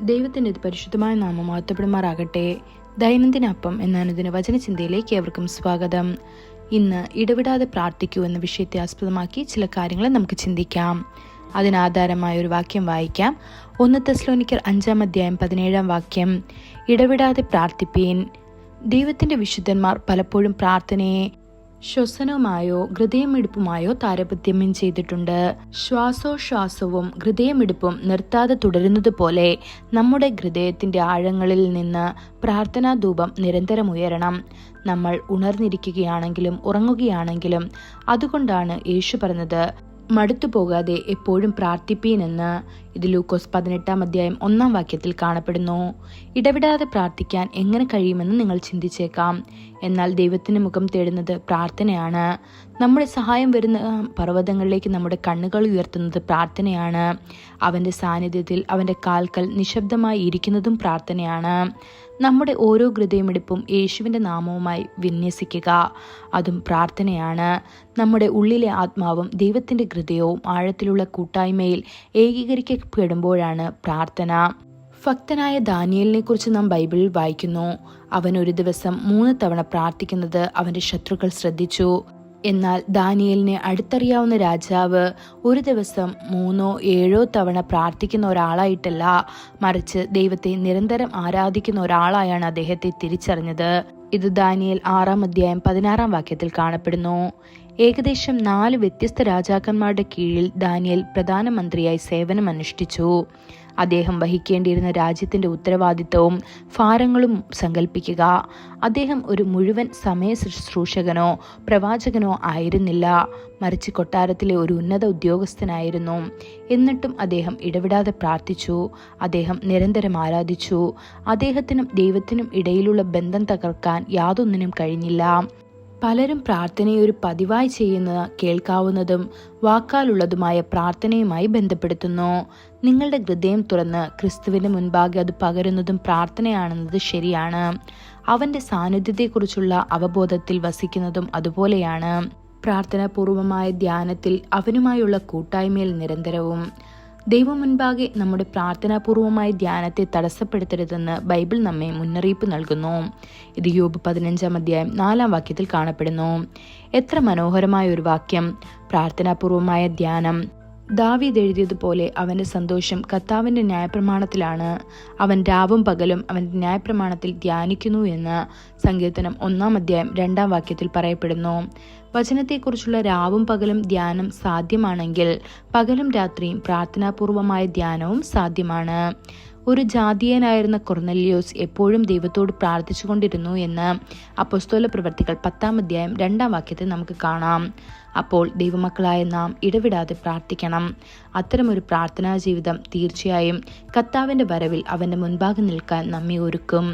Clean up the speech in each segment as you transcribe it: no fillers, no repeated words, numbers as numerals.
ദൈവത്തിൻ്റെ പരിശുദ്ധമായ നാമം മഹത്വപ്പെടുമാറാകട്ടെ. ദൈനംദിന അപ്പം എന്ന അനുദിന വചനചിന്തയിലേക്ക് ഏവർക്കും സ്വാഗതം. ഇന്ന് ഇടവിടാതെ പ്രാർത്ഥിക്കൂ എന്ന വിഷയത്തെ ആസ്പദമാക്കി ചില കാര്യങ്ങൾ നമുക്ക് ചിന്തിക്കാം. അതിനാധാരമായ ഒരു വാക്യം വായിക്കാം. 1 തെസ്സലോനിക്കർ 5:17 ഇടവിടാതെ പ്രാർത്ഥിപ്പീൻ. ദൈവത്തിൻ്റെ വിശുദ്ധന്മാർ പലപ്പോഴും പ്രാർത്ഥനയെ ശ്വസനവുമായോ ഹൃദയമിടിപ്പുമായോ താരതമ്യം ചെയ്തിട്ടുണ്ട്. ശ്വാസോച്ഛ്വാസവും ഹൃദയമിടിപ്പും നിർത്താതെ തുടരുന്നത് പോലെ നമ്മുടെ ഹൃദയത്തിന്റെ ആഴങ്ങളിൽ നിന്ന് പ്രാർത്ഥനാ ധൂപം നിരന്തരം ഉയരണം. നമ്മൾ ഉണർന്നിരിക്കുകയാണെങ്കിലും ഉറങ്ങുകയാണെങ്കിലും അതുകൊണ്ടാണ് യേശു പറഞ്ഞത്, മടുത്തു പോകാതെ എപ്പോഴും പ്രാർത്ഥിപ്പീനെന്ന്. ഇത് ലൂക്കോസ് 18:1 കാണപ്പെടുന്നു. ഇടവിടാതെ പ്രാർത്ഥിക്കാൻ എങ്ങനെ കഴിയുമെന്ന് നിങ്ങൾ ചിന്തിച്ചേക്കാം. എന്നാൽ ദൈവത്തിന് മുഖം തേടുന്നത് പ്രാർത്ഥനയാണ്. നമ്മുടെ സഹായം വരുന്ന പർവ്വതങ്ങളിലേക്ക് നമ്മുടെ കണ്ണുകൾ ഉയർത്തുന്നത് പ്രാർത്ഥനയാണ്. അവൻ്റെ സാന്നിധ്യത്തിൽ അവൻ്റെ കാൽക്കൽ നിശബ്ദമായി ഇരിക്കുന്നതും പ്രാർത്ഥനയാണ്. നമ്മുടെ ഓരോ ഹൃദയമിടിപ്പും യേശുവിൻ്റെ നാമവുമായി വിന്യസിക്കുക, അതും പ്രാർത്ഥനയാണ്. നമ്മുടെ ഉള്ളിലെ ആത്മാവും ദൈവത്തിൻ്റെ ഹൃദയവും ആഴത്തിലുള്ള കൂട്ടായ്മയിൽ ഏകീകരിക്കപ്പെടുമ്പോഴാണ് പ്രാർത്ഥന. ഭക്തനായ ദാനിയേലിനെ കുറിച്ച് നാം ബൈബിളിൽ വായിക്കുന്നു. അവൻ ഒരു ദിവസം 3 തവണ പ്രാർത്ഥിക്കുന്നത് അവൻ്റെ ശത്രുക്കൾ ശ്രദ്ധിച്ചു. എന്നാൽ ദാനിയേലിനെ അടുത്തറിയാവുന്ന രാജാവ് ഒരു ദിവസം 3-7 തവണ പ്രാർത്ഥിക്കുന്ന ഒരാളായിട്ടല്ല, മറിച്ച് ദൈവത്തെ നിരന്തരം ആരാധിക്കുന്ന ഒരാളായാണ് അദ്ദേഹത്തെ തിരിച്ചറിഞ്ഞത്. ഇത് ദാനിയേൽ 6:16 കാണപ്പെടുന്നു. ഏകദേശം 4 വ്യത്യസ്ത രാജാക്കന്മാരുടെ കീഴിൽ ദാനിയേൽ പ്രധാനമന്ത്രിയായി സേവനം അനുഷ്ഠിച്ചു. അദ്ദേഹം വഹിക്കേണ്ടിയിരുന്ന രാജ്യത്തിന്റെ ഉത്തരവാദിത്തവും ഭാരങ്ങളും സങ്കല്പിക്കുക. അദ്ദേഹം ഒരു മുഴുവൻ സമയ ശുശ്രൂഷകനോ പ്രവാചകനോ ആയിരുന്നില്ല, മറിച്ച് കൊട്ടാരത്തിലെ ഒരു ഉന്നത ഉദ്യോഗസ്ഥനായിരുന്നു. എന്നിട്ടും അദ്ദേഹം ഇടവിടാതെ പ്രാർത്ഥിച്ചു. അദ്ദേഹം നിരന്തരം ആരാധിച്ചു. അദ്ദേഹത്തിനും ദൈവത്തിനും ഇടയിലുള്ള ബന്ധം തകർക്കാൻ യാതൊന്നിനും കഴിഞ്ഞില്ല. പലരും പ്രാർത്ഥനയെ ഒരു പതിവായി ചെയ്യുന്ന കേൾക്കാവുന്നതും വാക്കാലുള്ളതുമായ പ്രാർത്ഥനയുമായി ബന്ധപ്പെടുത്തുന്നു. നിങ്ങളുടെ ഹൃദയം തുറന്ന് ക്രിസ്തുവിന് മുൻപാകെ അത് പകരുന്നതും പ്രാർത്ഥനയാണെന്നത് ശരിയാണ്. അവൻ്റെ സാന്നിധ്യത്തെക്കുറിച്ചുള്ള അവബോധത്തിൽ വസിക്കുന്നതും അതുപോലെയാണ്. പ്രാർത്ഥനാപൂർവമായ ധ്യാനത്തിൽ അവനുമായുള്ള കൂട്ടായ്മയിൽ നിരന്തരവും. ദൈവം മുൻപാകെ നമ്മുടെ പ്രാർത്ഥനാപൂർവമായ ധ്യാനത്തെ തടസ്സപ്പെടുത്തരുതെന്ന് ബൈബിൾ നമ്മെ മുന്നറിയിപ്പ് നൽകുന്നു. ഇത് യോബ് 15:4 കാണപ്പെടുന്നു. എത്ര മനോഹരമായ ഒരു വാക്യം! പ്രാർത്ഥനാപൂർവമായ ധ്യാനം. ദാവീദ് എഴുതിയതുപോലെ അവന്റെ സന്തോഷം കർത്താവിന്റെ ന്യായപ്രമാണത്തിലാണ്. അവൻ രാവും പകലും അവന്റെ ന്യായപ്രമാണത്തിൽ ധ്യാനിക്കുന്നു എന്ന് സങ്കീർത്തനം 1:2 പറയപ്പെടുന്നു. വചനത്തെക്കുറിച്ചുള്ള രാവും പകലും ധ്യാനം സാധ്യമാണെങ്കിൽ പകലും രാത്രിയും പ്രാർത്ഥനാപൂർവമായ ധ്യാനവും സാധ്യമാണ്. ഒരു ജാതീയനായിരുന്ന കൊർന്നല്യോസ് എപ്പോഴും ദൈവത്തോട് പ്രാർത്ഥിച്ചുകൊണ്ടിരുന്നു എന്ന് അപ്പോസ്തല പ്രവർത്തികൾ 10:2 നമുക്ക് കാണാം. അപ്പോൾ ദൈവമക്കളായ നാം ഇടവിടാതെ പ്രാർത്ഥിക്കണം. അത്തരമൊരു പ്രാർത്ഥനാ ജീവിതം തീർച്ചയായും കർത്താവിന്റെ വരവിൽ അവന്റെ മുൻപാകെ നിൽക്കാൻ നമ്മെ ഒരുക്കും.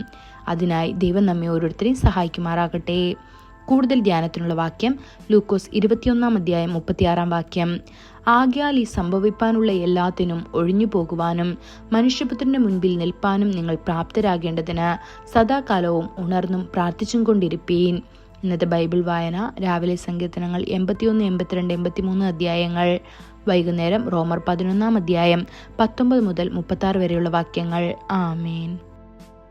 അതിനായി ദൈവം നമ്മെ ഓരോരുത്തരെയും സഹായിക്കുമാറാകട്ടെ. കൂടുതൽ ധ്യാനത്തിനുള്ള വാക്യം ലൂക്കോസ് 21:36 ആകയാൽ ഈ സംഭവിപ്പാനുള്ള എല്ലാത്തിനും ഒഴിഞ്ഞു പോകുവാനും മനുഷ്യപുത്രന്റെ മുൻപിൽ നിൽപ്പാനും നിങ്ങൾ പ്രാപ്തരാകേണ്ടതിന് സദാകാലവും ഉണർന്നും പ്രാർത്ഥിച്ചും കൊണ്ടിരിപ്പീൻ. ഇന്നത്തെ ബൈബിൾ വായന: രാവിലെ സങ്കീർത്തനങ്ങൾ 81, 82, 83 അധ്യായങ്ങൾ. വൈകുന്നേരം റോമർ 11 19 മുതൽ 36 വരെയുള്ള വാക്യങ്ങൾ. ആമേൻ.